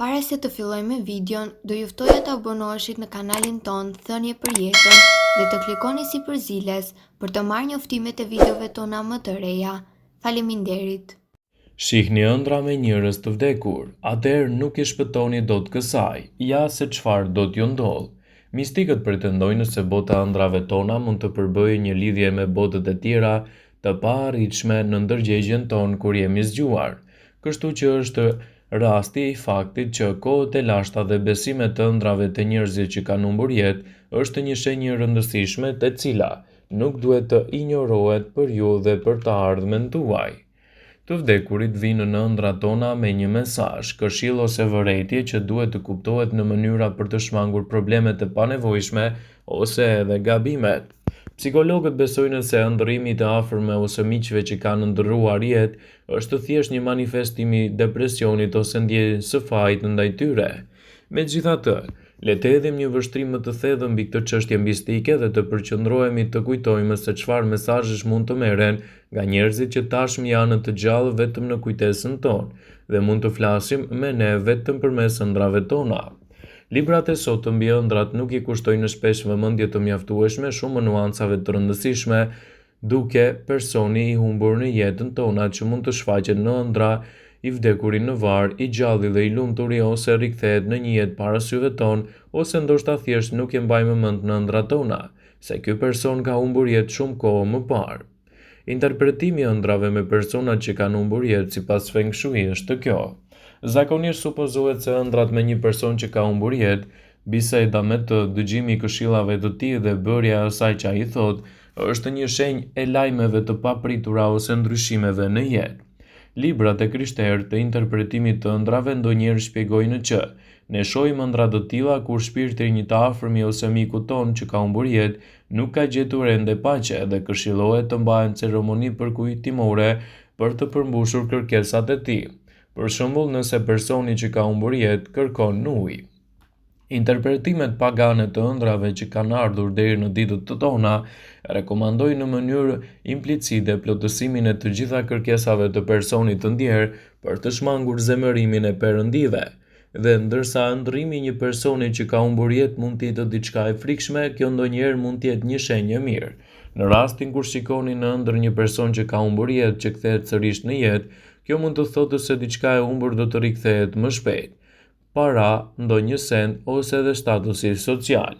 Para se të fillojmë me videon, do ju ftoja të abonoheshit në kanalin ton Thënie për Jetën dhe të klikoni si përziles për të marrë njoftimet e videove tona më të reja. Faleminderit. Shihni ëndra me njerëz të vdekur, atëherë nuk i shpëtoni dot kësaj, ja se çfarë do t'ju ndodh. Mistikët pretendojnë se bota e ëndrave tona mund të përbëjë një lidhje me botët e tjera të paarritshme në ndërgjegjen tonë kur jemi zgjuar. Kështu që është rasti i faktit që kohët e lashta dhe besimet të ëndrave të njerëzit që kanë humbur jetë është një shenjë e rëndësishme e cila nuk duhet të injorohet për ju dhe për të ardhmen tuaj. Të vdekurit vinë në ëndrat tona me një mesazh, këshill ose vërejtje që duhet të kuptohet në mënyra për të shmangur problemet e panevojshme ose edhe gabimet. Psikologët besojnë se ëndrrimi i afërmëve ose miqve që kanë ndërruar jetë është thjesht një manifestim i depresionit ose ndjenjës së fajit ndaj tyre. Megjithatë, le të hedhim një vështrim më të thellë mbi këtë çështje mistike dhe të përqendrohemi të kujtojmë se çfarë mesazhesh mund të merren nga njerëzit që tashmë janë të gjallë vetëm në kujtesën tonë dhe mund të flasim me ne vetëm përmes ëndrave tona. Librat e sot mbi ëndrat nuk i kushtojnë shpesh vëmendje të mjaftueshme shumë nuancave të rëndësishme, duke personi i humbur në jetën tona që mund të shfaqet në ëndra, i vdekuri në varr, i gjalli dhe i lumturi ose rikthehet në një jetë para syve tonë, ose ndoshta thjesht nuk e mbajmë mend në ëndrat tona, se ky person ka humbur jetë shumë kohë më parë. Interpretimi i ëndrave me personat që kanë humbur jetë sipas Feng Shui është kjo. Zakonisht supozohet se ëndrat me një person që ka humbur jetë, biseda me të, dëgjimi i këshillave të tij dhe bërja e asaj që ai thotë, është një shenjë e lajmeve të papritura ose ndryshimeve në jetë. Librat e krishterë të interpretimit të ëndrave ndonjëherë shpjegojnë që ne shohim ëndra të tilla kur shpirti i një të afërmi ose miku ton që ka humbur jetë nuk ka gjetur ende paqe dhe këshillohet të mbahen ceremoni përkujtimore për të përmbushur kërkesat e tij. Për shembull, nëse personi që ka humbur jetë kërkon ujë. Interpretimet pagane të ëndrave që kanë ardhur deri në ditët tona rekomandojnë në mënyrë implicite plotësimin e të gjitha kërkesave të personit të ndjerë për të shmangur zemërimin e perëndive. Dhe ndërsa ëndrrimi i një personi që ka humbur jetë mund të jetë diçka e frikshme, kjo ndonjëherë mund të jetë një shenjë e mirë. Në rastin kur shikoni në ëndër një person që ka humbur jetë që kthehet sërish në jetë, kjo mund të thotë se diçka e humbur do të rikthehet më shpejt. Para, ndonjë send ose edhe statusi social.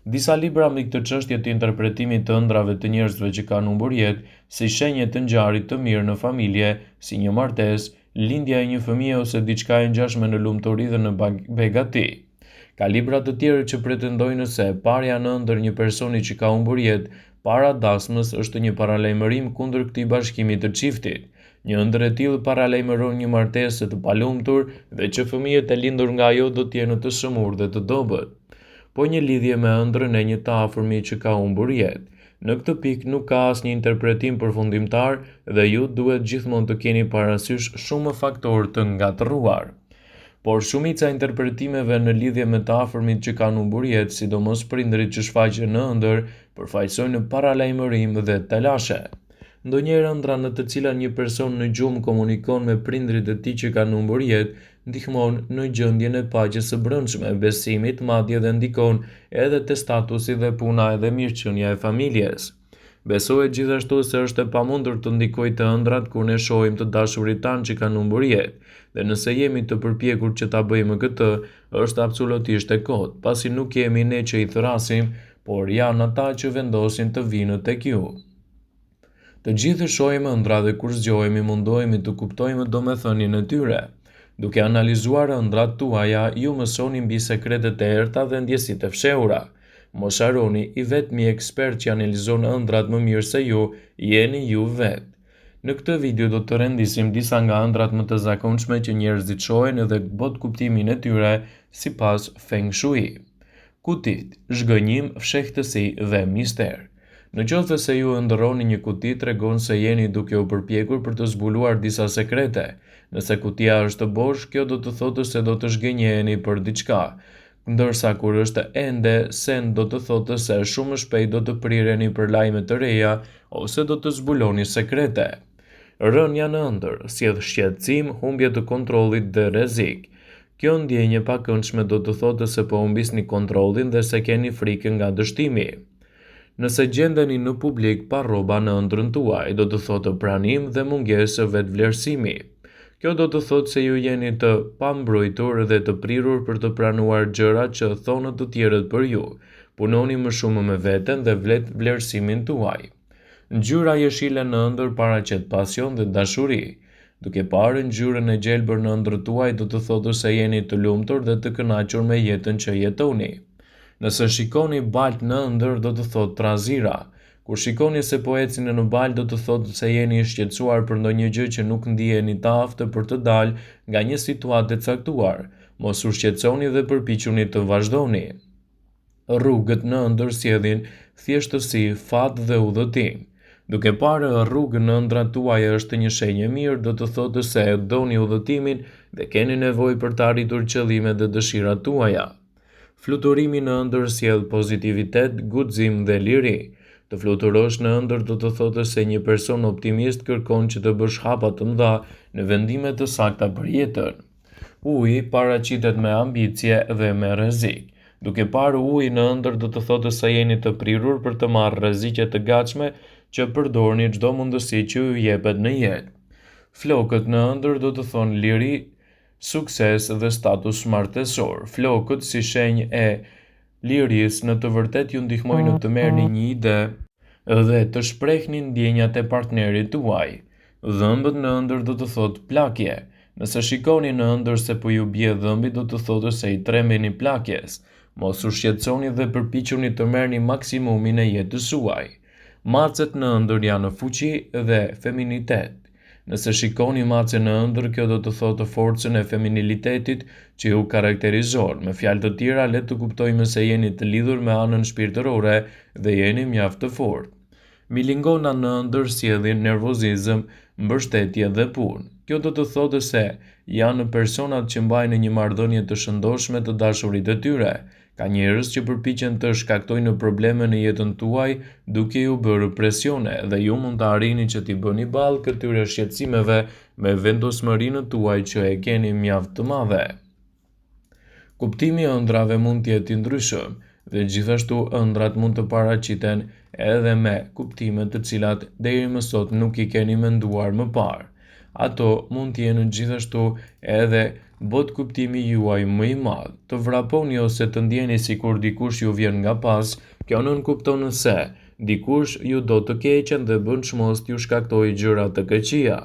Disa libra mbi këtë çështje të interpretimit të ëndrave të njerëzve që kanë humbur jetë, si shenjat të ngjarjet të mirë në familje, si një martesë, lindja e një fëmie ose diçka e ngjashme në lumturi dhe në begati. Ka libra të tjerë që pretendojnë se parja në ëndër një personi që ka humbur jetë para dasmës është një paralajmërim kundër këtij bashkimi të çiftit. Një ëndër e tillë paralajmëron një martesë të palumtur dhe që fëmijët e lindur nga ajo do të jenë të shëmurë dhe të dobët. Po një lidhje me ëndrrën e një të afërmi që ka humbur jetë. Në këtë pikë nuk ka asnjë interpretim përfundimtar dhe ju duhet gjithmonë të keni parasysh shumë faktorë të ngatërruar. Por shumica e interpretimeve në lidhje me të afërmit që kanë humbur jetë, sidomos prindërit që shfaqen në ëndër, përfaqësojnë paralajmërim dhe telashe. Ndonjëherë ëndra në të cilat një person në gjumë komunikon me prindrit e tij që kanë humbur jetë, ndihmon në gjendjen e paqes së brendshme, besimit, madje dhe ndikon edhe te statusi dhe puna edhe mirëqenia e familjes. Besohet gjithashtu se është e pamundur të ndikojë te ëndrat kur ne shohim të dashurit tan që kanë humbur jetë, dhe nëse jemi të përpjekur që ta bëjmë këtë, është absolutisht e kotë, pasi nuk jemi ne që i thrasim, por janë ata që vendosin të vinë tek ju. Të gjithë shohim ëndra dhe kur zgjohemi mundohemi të kuptojmë domethënien e tyre. Duke analizuar ëndrat tuaja, ju mësoni mbi sekretet e errta dhe ndjesitë e fshehura. Mos harroni, i vetmi ekspert që analizon ëndrat më mirë se ju, jeni ju vetë. Në këtë video do të rendisim disa nga ëndrat më të zakonshme që njerëzit shohin dhe bot kuptimin e tyre sipas Feng Shui. Kutit, zhgënjim, fshehtësi dhe mister. Në qoftë se ju ëndërroni një kuti, tregon se jeni duke u përpjekur për të zbuluar disa sekrete. Nëse kutia është bosh, kjo do të thotë se do të zhgënjeheni për diçka, ndërsa kur është ende send do të thotë se shumë shpejt do të prireni për lajme të reja ose do të zbuloni sekrete. Rënja në ëndër sjell shqetësim, humbje të kontrollit dhe rrezik. Kjo ndjenje pakëndshme do të thotë se po humbisni kontrollin dhe se keni frikë nga dështimi. Nëse gjendeni në publik pa rroba në ëndrrën tuaj, do të thotë pranim dhe mungesë vetvlerësimi. Kjo do të thotë se ju jeni të pambrojtur dhe të prirur për të pranuar gjërat që thonë të tjerët për ju. Punoni më shumë me veten dhe vlerësimin tuaj. Ngjyra jeshile në ëndër paraqet pasion dhe dashuri. Duke parë ngjyrën e gjelbër në ëndrrën tuaj do të thotë se jeni të lumtur dhe të kënaqur me jetën që jetoni. Nëse shikoni balt në ëndër do të thotë trazira. Kur shikoni se po ecini në balë do të thotë se jeni i shqetësuar për ndonjë gjë që nuk ndiheni të aftë për të dalë nga një situatë e caktuar. Mos u shqetësoni dhe përpiquni të vazhdoni. Rrugët në ëndër sjellin thjeshtësi, fat dhe udhëtim. Duke parë rrugën në ëndrat tuaja është një shenjë e mirë, do të thotë se e doni udhëtimin dhe keni nevojë për të arritur qëllimet dhe dëshirat tuaja. Fluturimi në ëndër sjell pozitivitet, guxim dhe liri. Të fluturosh në ëndër do të thotë se një person optimist kërkon që të bësh hapa të mëdha në vendime të sakta për jetën. Uji paraqitet me ambicie dhe me rrezik. Duke parë ujin në ëndër do të thotë se jeni të prirur për të marrë rreziqe të gatshme që përdorni çdo mundësi që ju jepet në jetë. Flokët në ëndër do të thonë liri, sukses dhe status martesor. Flokët si shenjë e lirisë në të vërtetë ju ndihmojnë të merrni një ide dhe të shprehni ndjenjat e partnerit tuaj. Dhëmbët në ëndër do të thotë plakje. Nëse shikoni në ëndër se po ju bie dhëmbi do të thotë se i trembeni plakjes. Mos u shqetësoni dhe përpiquni të merrni maksimumin e jetës suaj. Macet në ëndër janë fuqi dhe feminitet. Nëse shikoni mace në ëndër, kjo do të thotë forcën e feminilitetit që ju karakterizon. Me fjalë të tjera, le të kuptojmë se jeni të lidhur me anën shpirtërore dhe jeni mjaft të fortë. Milingona në ëndër sjellin nervozizëm, mbështetje dhe punë. Kjo do të thotë se janë personat që mbajnë një marrëdhënie të shëndoshme të dashurisë të tyre. Ka njerëz që përpiqen të shkaktojnë probleme në jetën tuaj duke ju bërë presione dhe ju mund të arrini që t'i bëni ballë këtyre shqetësimeve me vendosmërinë tuaj që e keni mjaft të madhe. Kuptimi i ëndrave mund të jetë i ndryshëm dhe gjithashtu ëndrat mund të paraqiten edhe me kuptime të cilat deri më sot nuk i keni menduar më parë. Ato mund të jenë gjithashtu edhe bot kuptimi juaj më i madh. Të vraponi ose të ndjeni sikur dikush ju vjen nga pas, kjo nuk kupton se dikush ju do të keqen dhe bën çmos t'ju shkaktojë gjëra të këqija.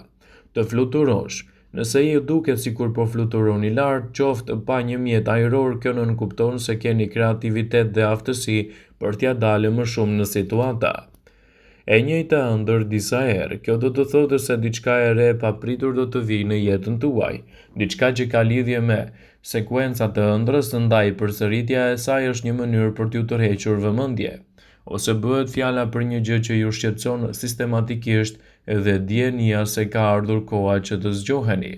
Të fluturosh. Nëse ju duket sikur po fluturoni lart, qoftë pa një mjet ajror, kjo nuk kupton se keni kreativitet dhe aftësi për t'ia dalë më shumë në situata. E njëjta ëndër disa herë, kjo do të thotë se diçka e re papritur do të vijë në jetën tuaj, diçka që ka lidhje me sekuencat e ëndrës, ndaj përsëritja e saj është një mënyrë për t'ju tërhequr vëmendje, ose bëhet fjala për një gjë që ju shqetëson sistematikisht dhe dienia se ka ardhur koha që të zgjoheni.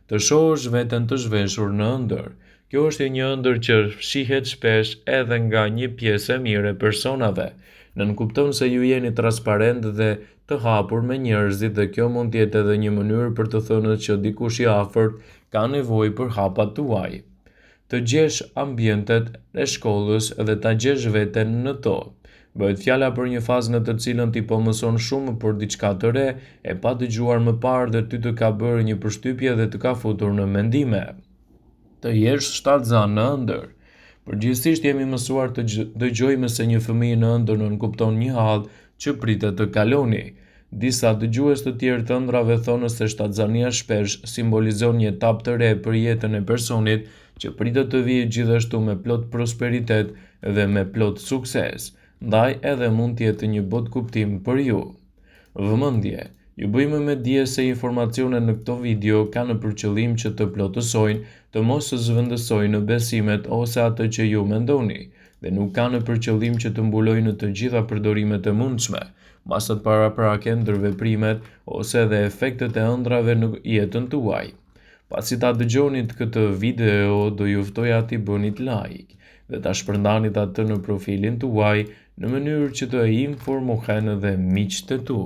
Të shohësh veten të zhveshur në ëndër. Kjo është një ëndër që shihet shpesh edhe nga një pjesë e mirë e personave. Nënkupton se ju jeni transparent dhe të hapur me njerëzit dhe kjo mund të jetë edhe një mënyrë për të thënë që dikush i afërt ka nevojë për hapat tuaj. Të gjesh ambientet e shkollës dhe ta gjesh veten në to. Bëhet fjala për një fazë në të cilën ti po mëson shumë për diçka të re, e pa dëgjuar më parë dhe ty të ka bërë një përshtypje dhe të ka futur në mendime. Të jesh shtatzan në ëndër. Përgjithsisht jemi mësuar të dëgjojmë se një fëmijë në ëndër nuk kupton një hall që pritet të kaloni. Disa dëgjues të tjerë të ëndrave thonë se shtatzania shpesh simbolizon një etapë të re për jetën e personit që pritet të vijë gjithashtu me plot prosperitet dhe me plot sukses. Ndaj edhe mund të jetë një bot kuptim për ju. Vëmendje. Ju bëjmë me dije se informacionet në këto video kanë për qëllim që të plotësojnë, të mos zhvendësojnë në besimet ose atë që ju mendoni, dhe nuk kanë për qëllim që të mbulojnë të gjitha përdorimet e mundshme, masat parapraken, ndërveprimet ose edhe efektet e ëndrave në jetën tuaj. Pasi ta dëgjonit këtë video, do ju ftoja t'i bënit like dhe ta shpërndanit atë në profilin tuaj në mënyrë që të informohen edhe miqtë tu.